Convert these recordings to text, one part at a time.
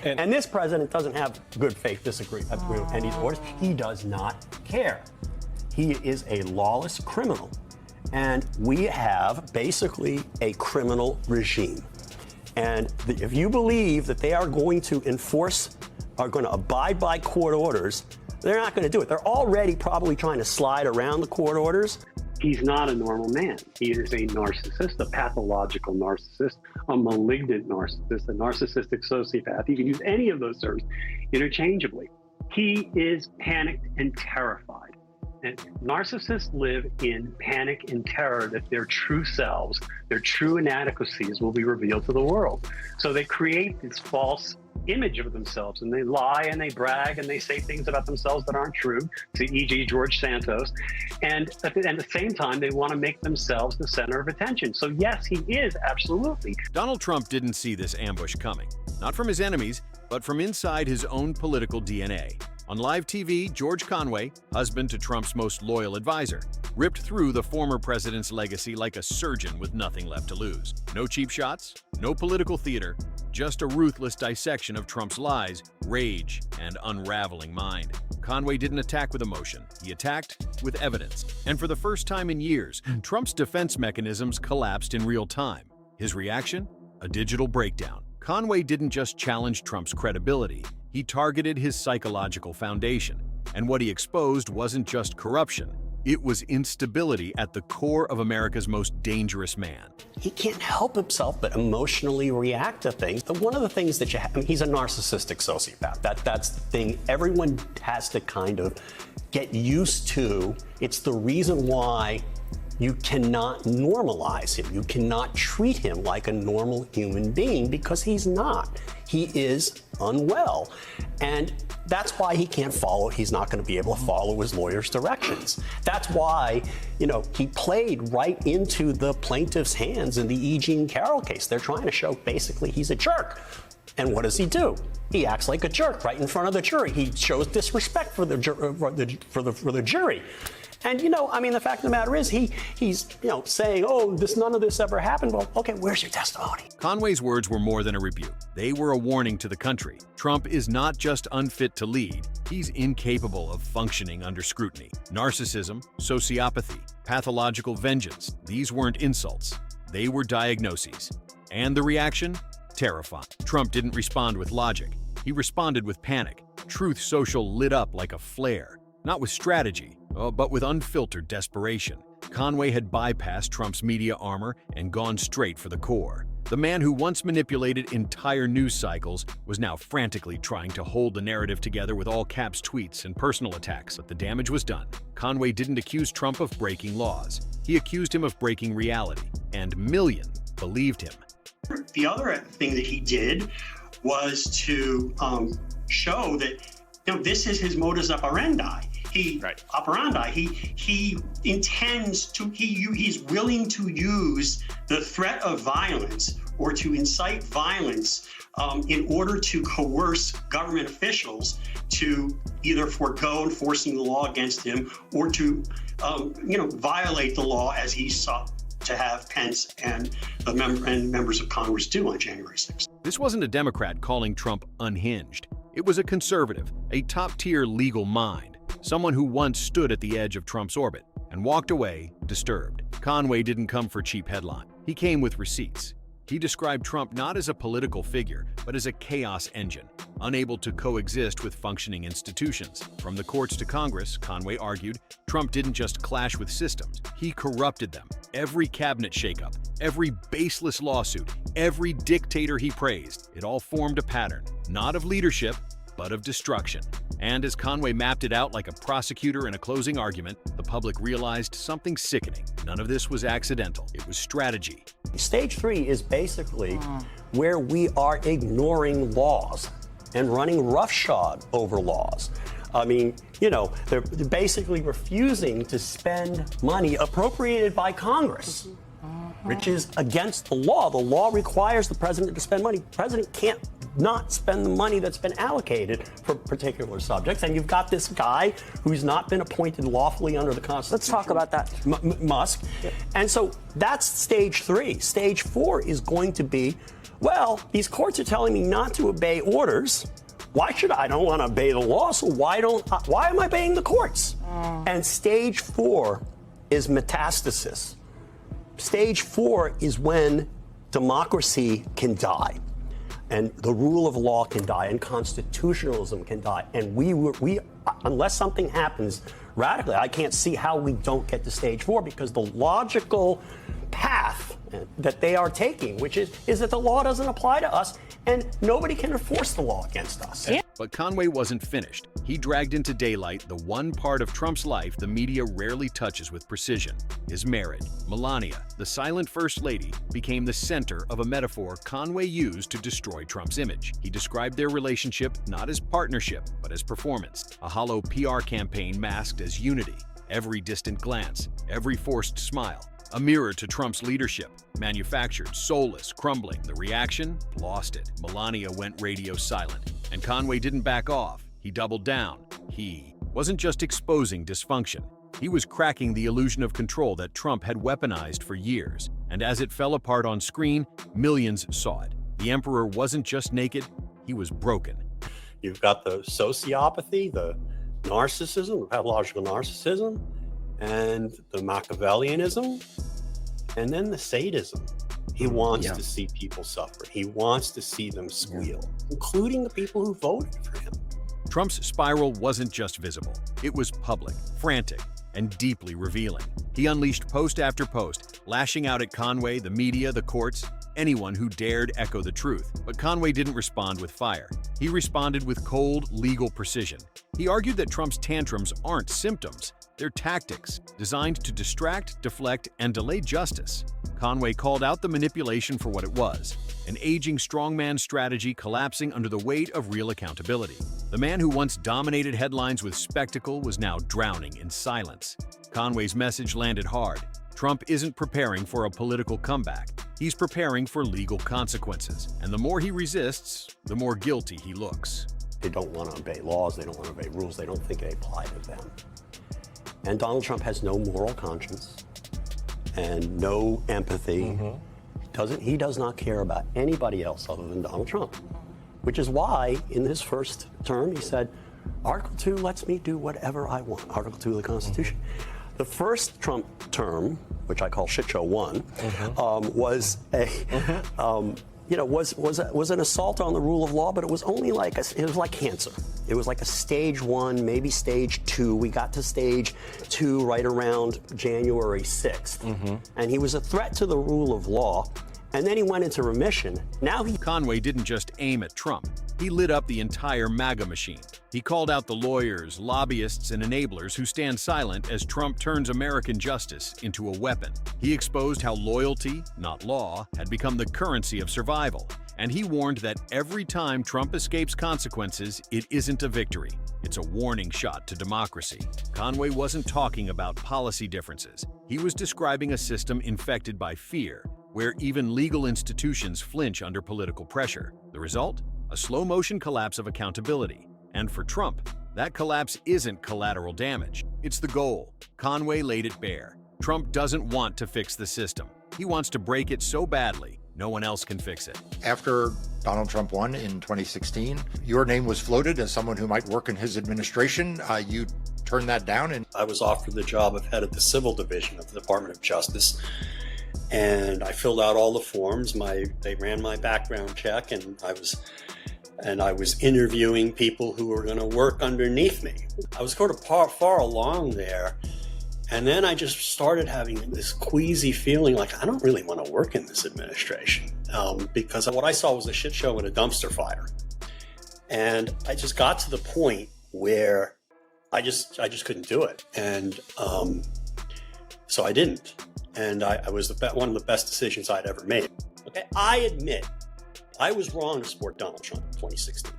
And this president doesn't have good faith disagreement with any orders. He does not care. He is a lawless criminal. And we have basically a criminal regime. And if you believe that they are going to abide by court orders, they're not going to do it. They're already probably trying to slide around the court orders. He's not a normal man. He is a narcissist, a pathological narcissist, a malignant narcissist, a narcissistic sociopath. You can use any of those terms interchangeably. He is panicked and terrified. And narcissists live in panic and terror that their true selves, their true inadequacies will be revealed to the world. So they create this false image of themselves, and they lie and they brag and they say things about themselves that aren't true, to e.g. George Santos. And at the same time, they want to make themselves the center of attention. So yes, he is, absolutely. Donald Trump didn't see this ambush coming, not from his enemies, but from inside his own political DNA. On live TV, George Conway, husband to Trump's most loyal advisor, ripped through the former president's legacy like a surgeon with nothing left to lose. No cheap shots, no political theater, just a ruthless dissection of Trump's lies, rage, and unraveling mind. Conway didn't attack with emotion. He attacked with evidence. And for the first time in years, Trump's defense mechanisms collapsed in real time. His reaction? A digital breakdown. Conway didn't just challenge Trump's credibility. He targeted his psychological foundation. And what he exposed wasn't just corruption. It was instability at the core of America's most dangerous man. He can't help himself but emotionally react to things. But one of the things that he's a narcissistic sociopath. That's the thing everyone has to kind of get used to. It's the reason why you cannot normalize him. You cannot treat him like a normal human being, because he's not. He is unwell. And that's why he can't follow. He's not going to be able to follow his lawyer's directions. That's why, he played right into the plaintiff's hands in the E. Jean Carroll case. They're trying to show basically he's a jerk. And what does he do? He acts like a jerk right in front of the jury. He shows disrespect for the jury. And, the fact of the matter is he's saying, oh, none of this ever happened. Well, okay, where's your testimony? Conway's words were more than a rebuke. They were a warning to the country. Trump is not just unfit to lead, he's incapable of functioning under scrutiny. Narcissism, sociopathy, pathological vengeance, these weren't insults. They were diagnoses. And the reaction? Terrifying. Trump didn't respond with logic. He responded with panic. Truth Social lit up like a flare. Not with strategy, but with unfiltered desperation. Conway had bypassed Trump's media armor and gone straight for the core. The man who once manipulated entire news cycles was now frantically trying to hold the narrative together with all caps tweets and personal attacks. But the damage was done. Conway didn't accuse Trump of breaking laws. He accused him of breaking reality, and millions believed him. The other thing that he did was to show that this is his modus operandi. He intends to, he's willing to use the threat of violence or to incite violence in order to coerce government officials to either forego enforcing the law against him or to, violate the law as he sought to have Pence and members of Congress do on January 6th. This wasn't a Democrat calling Trump unhinged. It was a conservative, a top-tier legal mind, someone who once stood at the edge of Trump's orbit and walked away disturbed. Conway didn't come for cheap headline. He came with receipts. He described Trump not as a political figure, but as a chaos engine, unable to coexist with functioning institutions. From the courts to Congress, Conway argued, Trump didn't just clash with systems, he corrupted them. Every cabinet shakeup, every baseless lawsuit, every dictator he praised, it all formed a pattern, not of leadership, but of destruction. And as Conway mapped it out like a prosecutor in a closing argument, the public realized something sickening. None of this was accidental. It was strategy. Stage 3 is basically where we are ignoring laws and running roughshod over laws. They're basically refusing to spend money appropriated by Congress, which is against the law. The law requires the president to spend money. The president can't not spend the money that's been allocated for particular subjects. And you've got this guy who's not been appointed lawfully under the Constitution. Let's talk about that. Musk. Yep. And so that's stage 3. Stage 4 is going to be well, these courts are telling me not to obey orders. Why should I? I don't want to obey the law, so why am I obeying the courts? And stage 4 is metastasis. Stage 4 is when democracy can die, and the rule of law can die, and constitutionalism can die. And we unless something happens radically, I can't see how we don't get to stage 4, because the logical path that they are taking, which is that the law doesn't apply to us and nobody can enforce the law against us. Yeah. But Conway wasn't finished. He dragged into daylight the one part of Trump's life the media rarely touches with precision: his marriage. Melania, the silent first lady, became the center of a metaphor Conway used to destroy Trump's image. He described their relationship not as partnership, but as performance, a hollow PR campaign masked as unity. Every distant glance, every forced smile, a mirror to Trump's leadership, manufactured, soulless, crumbling. The reaction? Lost it. Melania went radio silent. And Conway didn't back off. He doubled down. He wasn't just exposing dysfunction. He was cracking the illusion of control that Trump had weaponized for years. And as it fell apart on screen, millions saw it. The emperor wasn't just naked, he was broken. You've got the sociopathy, the narcissism, the pathological narcissism, and the Machiavellianism, and then the sadism. He wants to see people suffer. He wants to see them squeal, including the people who voted for him. Trump's spiral wasn't just visible. It was public, frantic, and deeply revealing. He unleashed post after post, lashing out at Conway, the media, the courts, anyone who dared echo the truth. But Conway didn't respond with fire. He responded with cold, legal precision. He argued that Trump's tantrums aren't symptoms. They're tactics, designed to distract, deflect, and delay justice. Conway called out the manipulation for what it was: an aging strongman strategy collapsing under the weight of real accountability. The man who once dominated headlines with spectacle was now drowning in silence. Conway's message landed hard. Trump isn't preparing for a political comeback. He's preparing for legal consequences. And the more he resists, the more guilty he looks. They don't want to obey laws. They don't want to obey rules. They don't think they apply to them. And Donald Trump has no moral conscience and no empathy. He does not care about anybody else other than Donald Trump, which is why in his first term he said, Article 2 lets me do whatever I want, Article 2 of the Constitution. The first Trump term, which I call Shit Show 1, was an assault on the rule of law, but it was only like it was like cancer. It was like a stage 1, maybe stage 2. We got to stage 2 right around January 6th. And he was a threat to the rule of law. And then he went into remission. Conway didn't just aim at Trump. He lit up the entire MAGA machine. He called out the lawyers, lobbyists, and enablers who stand silent as Trump turns American justice into a weapon. He exposed how loyalty, not law, had become the currency of survival. And he warned that every time Trump escapes consequences, it isn't a victory. It's a warning shot to democracy. Conway wasn't talking about policy differences. He was describing a system infected by fear, where even legal institutions flinch under political pressure. The result? A slow-motion collapse of accountability. And for Trump, that collapse isn't collateral damage. It's the goal. Conway laid it bare. Trump doesn't want to fix the system. He wants to break it so badly, no one else can fix it. After Donald Trump won in 2016, your name was floated as someone who might work in his administration. You turned that down. And I was offered the job of head of the Civil Division of the Department of Justice. And I filled out all the forms. They ran my background check, and I was interviewing people who were going to work underneath me. I was sort of far along there, and then I just started having this queasy feeling like I don't really want to work in this administration, because what I saw was a shit show and a dumpster fire. And I just got to the point where I just couldn't do it, and so I didn't. And I was one of the best decisions I'd ever made. Okay, I admit I was wrong to support Donald Trump in 2016.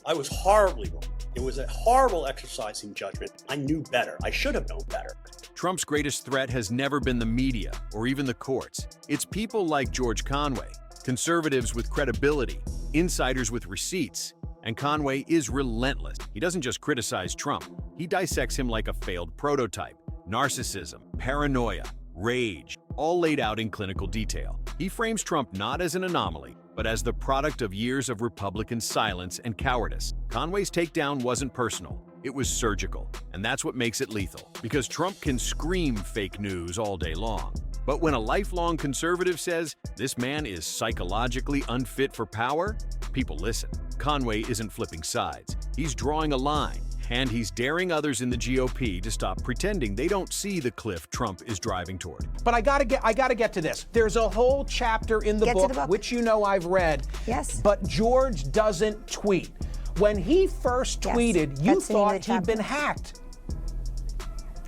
I was horribly wrong. It was a horrible exercise in judgment. I knew better. I should have known better. Trump's greatest threat has never been the media or even the courts. It's people like George Conway, conservatives with credibility, insiders with receipts. And Conway is relentless. He doesn't just criticize Trump. He dissects him like a failed prototype. Narcissism, paranoia, rage, all laid out in clinical detail. He frames Trump not as an anomaly, but as the product of years of Republican silence and cowardice. Conway's takedown wasn't personal. It was surgical, and that's what makes it lethal, because Trump can scream fake news all day long. But when a lifelong conservative says this man is psychologically unfit for power, people listen. Conway isn't flipping sides. He's drawing a line, and he's daring others in the GOP to stop pretending they don't see the cliff Trump is driving toward. But I gotta get to this. There's a whole chapter in the book, which you know I've read. Yes. But George doesn't tweet. When he first tweeted, you thought he'd been hacked.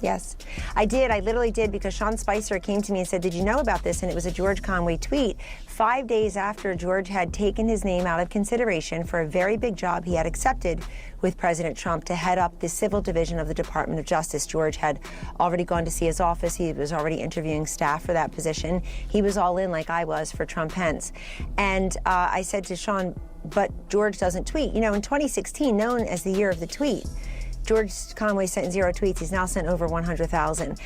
Yes, I did. I literally did, because Sean Spicer came to me and said, did you know about this? And it was a George Conway tweet 5 days after George had taken his name out of consideration for a very big job he had accepted with President Trump to head up the civil division of the Department of Justice. George had already gone to see his office. He was already interviewing staff for that position. He was all in, like I was, for Trump-Pence. And I said to Sean, but George doesn't tweet. You know, in 2016, known as the year of the tweet, George Conway sent 0 tweets. He's now sent over 100,000.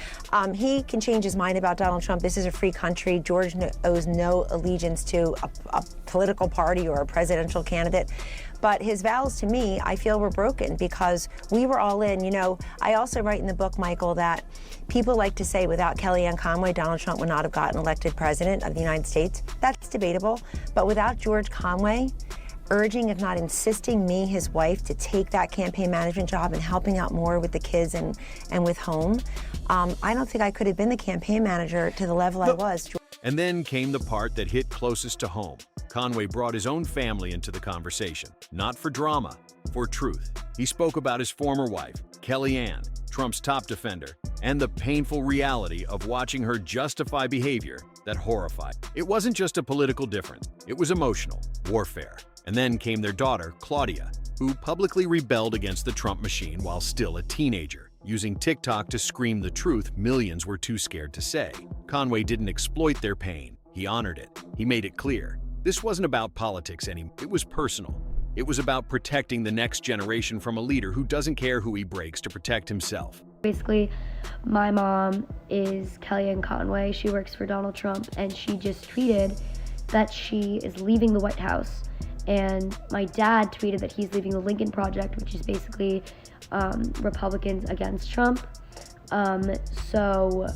He can change his mind about Donald Trump. This is a free country. George owes no allegiance to a political party or a presidential candidate. But his vows to me, I feel, were broken because we were all in. You know, I also write in the book, Michael, that people like to say without Kellyanne Conway, Donald Trump would not have gotten elected president of the United States. That's debatable. But without George Conway urging, if not insisting, me, his wife, to take that campaign management job and helping out more with the kids and with home, I don't think I could have been the campaign manager to the level I was. And then came the part that hit closest to home. Conway brought his own family into the conversation, not for drama, for truth. He spoke about his former wife, Kellyanne, Trump's top defender, and the painful reality of watching her justify behavior that horrified. It wasn't just a political difference, it was emotional warfare. And then came their daughter, Claudia, who publicly rebelled against the Trump machine while still a teenager, using TikTok to scream the truth millions were too scared to say. Conway didn't exploit their pain. He honored it. He made it clear. This wasn't about politics anymore. It was personal. It was about protecting the next generation from a leader who doesn't care who he breaks to protect himself. Basically, my mom is Kellyanne Conway. She works for Donald Trump, and she just tweeted that she is leaving the White House. And my dad tweeted that he's leaving the Lincoln Project, which is basically Republicans against Trump. So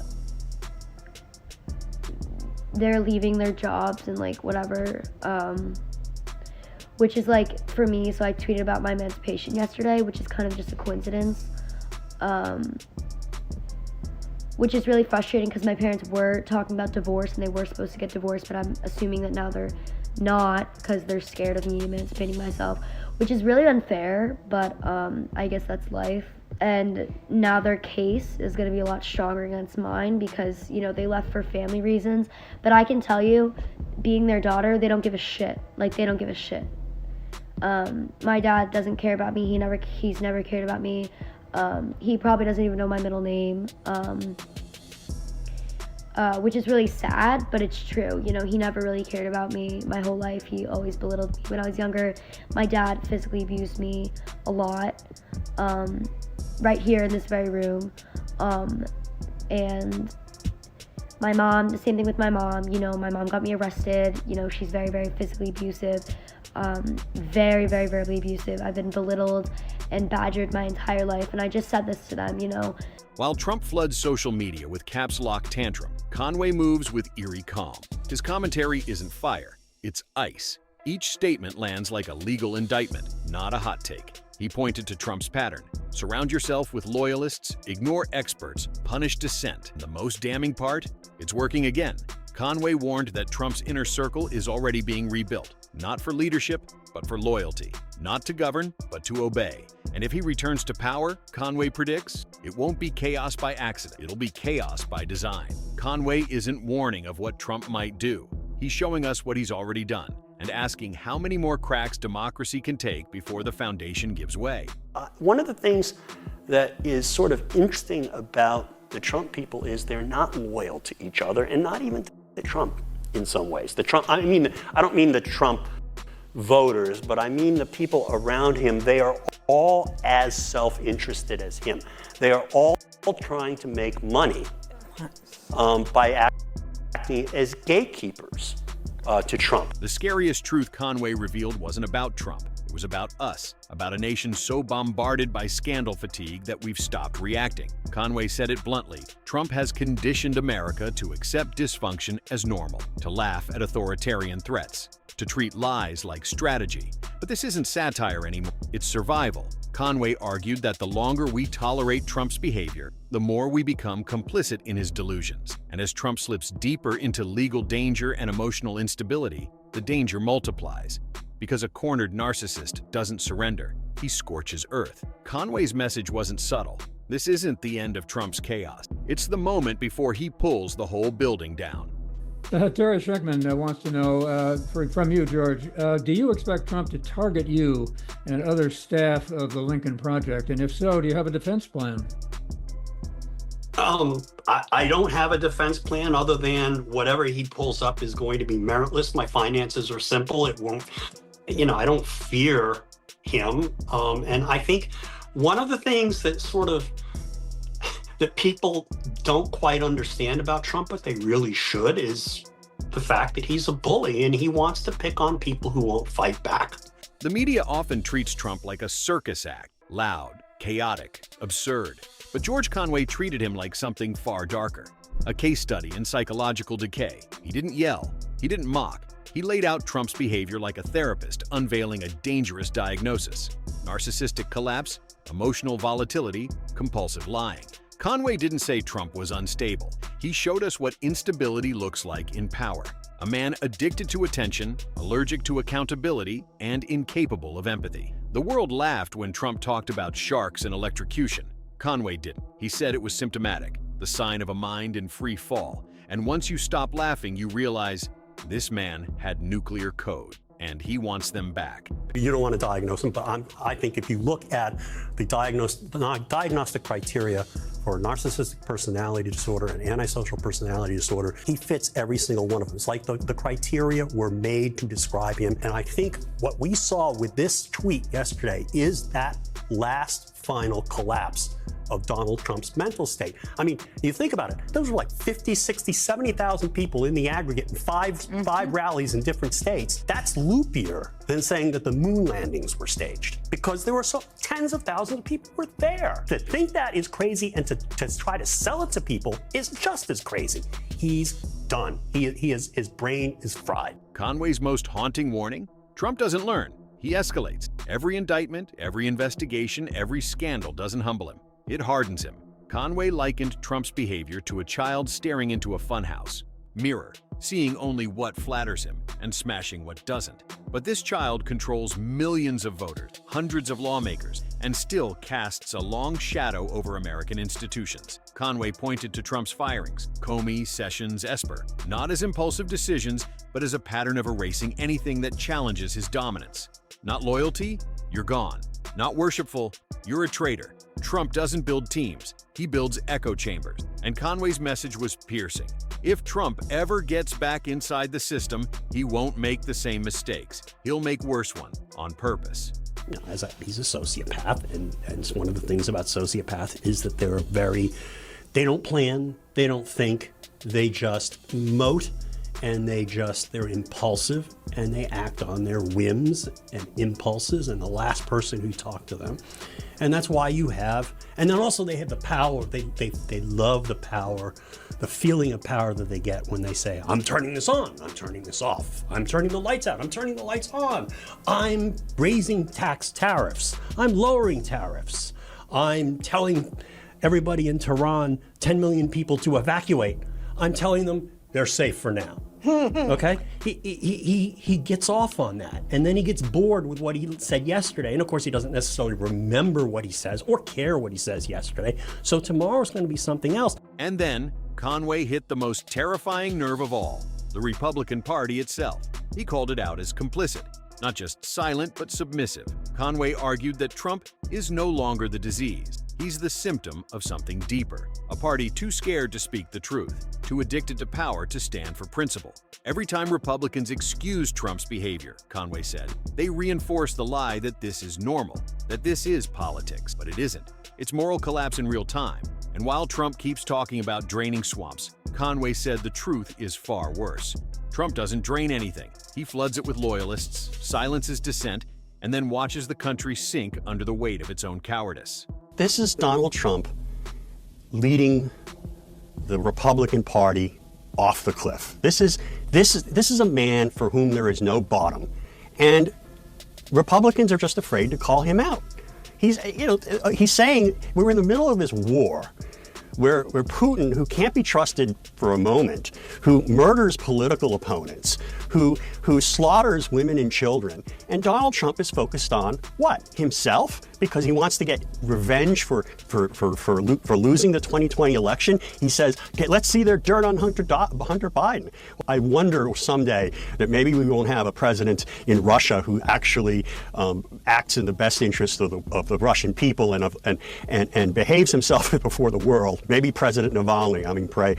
they're leaving their jobs and like whatever, which is like for me. So I tweeted about my emancipation yesterday, which is kind of just a coincidence, which is really frustrating because my parents were talking about divorce and they were supposed to get divorced, but I'm assuming that now they're not because they're scared of me emancipating myself, which is really unfair, but I guess that's life. And now their case is going to be a lot stronger against mine because, you know, they left for family reasons. But I can tell you, being their daughter, they don't give a shit. Like, they don't give a shit. My dad doesn't care about me. He's never cared about me. He probably doesn't even know my middle name. Which is really sad, but it's true. You know, he never really cared about me my whole life. He always belittled me when I was younger. My dad physically abused me a lot, right here in this very room. And my mom, the same thing with my mom. You know, my mom got me arrested. You know, she's very, very physically abusive, very, very verbally abusive. I've been belittled and badgered my entire life, and I just said this to them, you know. While Trump floods social media with caps lock tantrum, Conway moves with eerie calm. His commentary isn't fire, it's ice. Each statement lands like a legal indictment, not a hot take. He pointed to Trump's pattern. Surround yourself with loyalists, ignore experts, punish dissent. And the most damning part? It's working again. Conway warned that Trump's inner circle is already being rebuilt, not for leadership, but for loyalty. Not to govern, but to obey. And if he returns to power, Conway predicts, it won't be chaos by accident, it'll be chaos by design. Conway isn't warning of what Trump might do. He's showing us what he's already done and asking how many more cracks democracy can take before the foundation gives way. One of the things that is sort of interesting about the Trump people is they're not loyal to each other, and not even to Trump in some ways. I don't mean the Trump voters, but I mean the people around him. They are all as self-interested as him. They are all trying to make money by acting as gatekeepers to Trump. The scariest truth Conway revealed wasn't about Trump. It was about us, about a nation so bombarded by scandal fatigue that we've stopped reacting. Conway said it bluntly, Trump has conditioned America to accept dysfunction as normal, to laugh at authoritarian threats, to treat lies like strategy. But this isn't satire anymore, it's survival. Conway argued that the longer we tolerate Trump's behavior, the more we become complicit in his delusions. And as Trump slips deeper into legal danger and emotional instability, the danger multiplies. Because a cornered narcissist doesn't surrender, he scorches earth. Conway's message wasn't subtle. This isn't the end of Trump's chaos. It's the moment before he pulls the whole building down. Tara Schreckman wants to know from you, George, do you expect Trump to target you and other staff of the Lincoln Project? And if so, do you have a defense plan? I don't have a defense plan other than whatever he pulls up is going to be meritless. My finances are simple. It won't, I don't fear him. And I think one of the things that that people don't quite understand about Trump, but they really should, is the fact that he's a bully and he wants to pick on people who won't fight back. The media often treats Trump like a circus act, loud, chaotic, absurd. But George Conway treated him like something far darker, a case study in psychological decay. He didn't yell, he didn't mock. He laid out Trump's behavior like a therapist unveiling a dangerous diagnosis: narcissistic collapse, emotional volatility, compulsive lying. Conway didn't say Trump was unstable. He showed us what instability looks like in power. A man addicted to attention, allergic to accountability, and incapable of empathy. The world laughed when Trump talked about sharks and electrocution. Conway didn't. He said it was symptomatic, the sign of a mind in free fall. And once you stop laughing, you realize this man had nuclear code, and he wants them back. You don't want to diagnose him, but I think if you look at the diagnostic criteria for narcissistic personality disorder and antisocial personality disorder, he fits every single one of them. It's like the criteria were made to describe him. And I think what we saw with this tweet yesterday is that last final collapse of Donald Trump's mental state. I mean, you think about it, those were like 50, 60, 70,000 people in the aggregate in five rallies in different states. That's loopier than saying that the moon landings were staged, because there were tens of thousands of people were there. To think that is crazy, and to try to sell it to people is just as crazy. He's done. His brain is fried. Conway's most haunting warning? Trump doesn't learn. He escalates. Every indictment, every investigation, every scandal doesn't humble him. It hardens him. Conway likened Trump's behavior to a child staring into a funhouse mirror, seeing only what flatters him and smashing what doesn't. But this child controls millions of voters, hundreds of lawmakers, and still casts a long shadow over American institutions. Conway pointed to Trump's firings, Comey, Sessions, Esper, not as impulsive decisions, but as a pattern of erasing anything that challenges his dominance. Not loyalty? You're gone. Not worshipful? You're a traitor. Trump doesn't build teams, he builds echo chambers. And Conway's message was piercing. If Trump ever gets back inside the system, he won't make the same mistakes. He'll make worse ones on purpose. He's a sociopath, and one of the things about sociopaths is that they don't plan, they don't think, they just emote, and they're impulsive, and they act on their whims and impulses and the last person who talked to them. And that's why and then also they have the power, they love the power, the feeling of power that they get when they say, I'm turning this on, I'm turning this off, I'm turning the lights out, I'm turning the lights on, I'm raising tariffs, I'm lowering tariffs, I'm telling everybody in Tehran, 10 million people to evacuate, I'm telling them they're safe for now. Okay? He gets off on that, and then he gets bored with what he said yesterday. And of course, he doesn't necessarily remember what he says or care what he says yesterday. So tomorrow's going to be something else. And then Conway hit the most terrifying nerve of all, the Republican Party itself. He called it out as complicit, not just silent, but submissive. Conway argued that Trump is no longer the disease. He's the symptom of something deeper, a party too scared to speak the truth, too addicted to power to stand for principle. Every time Republicans excuse Trump's behavior, Conway said, they reinforce the lie that this is normal. that this is politics, but it isn't. It's moral collapse in real time. And while Trump keeps talking about draining swamps, Conway said the truth is far worse. Trump doesn't drain anything. He floods it with loyalists, silences dissent, and then watches the country sink under the weight of its own cowardice. This is Donald Trump leading the Republican Party off the cliff. This is a man for whom there is no bottom, and Republicans are just afraid to call him out. He's saying we're in the middle of this war where Putin, who can't be trusted for a moment, who murders political opponents, who slaughters women and children, and Donald Trump is focused on what? Himself? Because he wants to get revenge for losing the 2020 election. He says, okay, let's see their dirt on Hunter Biden. I wonder someday that maybe we won't have a president in Russia who actually acts in the best interest of the Russian people and behaves himself before the world. Maybe President Navalny. I mean, pray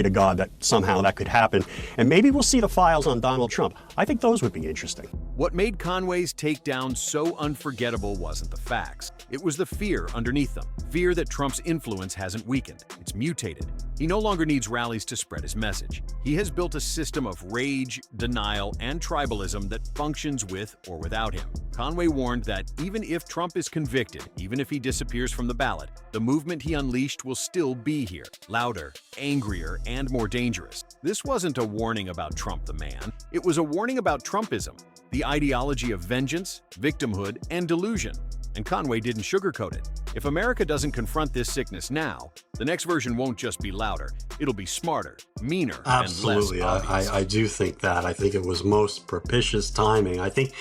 to God that somehow that could happen. And maybe we'll see the files on Donald Trump. I think those would be interesting. What made Conway's takedown so unforgettable wasn't the facts. It was the fear underneath them. Fear that Trump's influence hasn't weakened. It's mutated. He no longer needs rallies to spread his message. He has built a system of rage, denial, and tribalism that functions with or without him. Conway warned that even if Trump is convicted, even if he disappears from the ballot, the movement he unleashed will still be here, louder, angrier, and more dangerous. This wasn't a warning about Trump the man. It was a warning about Trumpism, the ideology of vengeance, victimhood, and delusion. And Conway didn't sugarcoat it. If America doesn't confront this sickness now, the next version won't just be louder. It'll be smarter, meaner, Absolutely. and less obvious. I do think that. I think it was most propitious timing. I think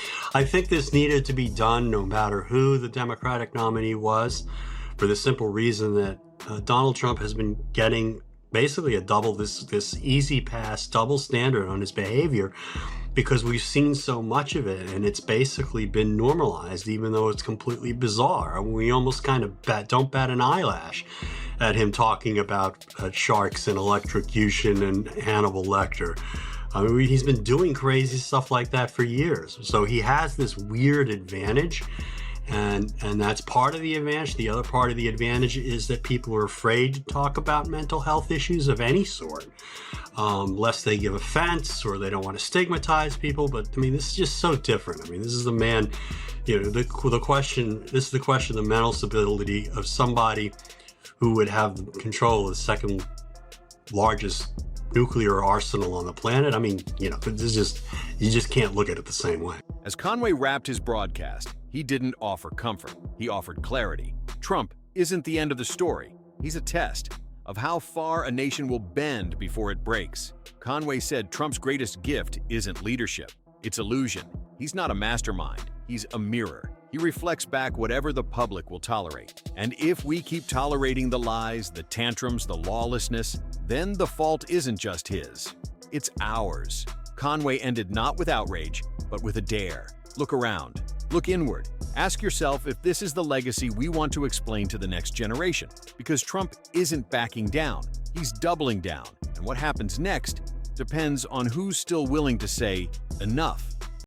this needed to be done no matter who the Democratic nominee was, for the simple reason that Donald Trump has been getting basically this easy pass, double standard on his behavior, because we've seen so much of it, and it's basically been normalized, even though it's completely bizarre. We almost kind of don't bat an eyelash at him talking about sharks and electrocution and Hannibal Lecter. I mean, he's been doing crazy stuff like that for years. So he has this weird advantage, and that's part of the advantage. The other part of the advantage is that people are afraid to talk about mental health issues of any sort, lest they give offense or they don't want to stigmatize people. But I mean, this is just so different. I mean, this is the man, the question, this is the question of the mental stability of somebody who would have control of the second largest nuclear arsenal on the planet. I mean, this is just, you just can't look at it the same way. As Conway wrapped his broadcast, he didn't offer comfort. He offered clarity. Trump isn't the end of the story. He's a test of how far a nation will bend before it breaks. Conway said Trump's greatest gift isn't leadership, it's illusion. He's not a mastermind, he's a mirror. He reflects back whatever the public will tolerate. And if we keep tolerating the lies, the tantrums, the lawlessness, then the fault isn't just his, it's ours. Conway ended not with outrage, but with a dare. Look around. Look inward. Ask yourself if this is the legacy we want to explain to the next generation. Because Trump isn't backing down, he's doubling down. And what happens next depends on who's still willing to say, enough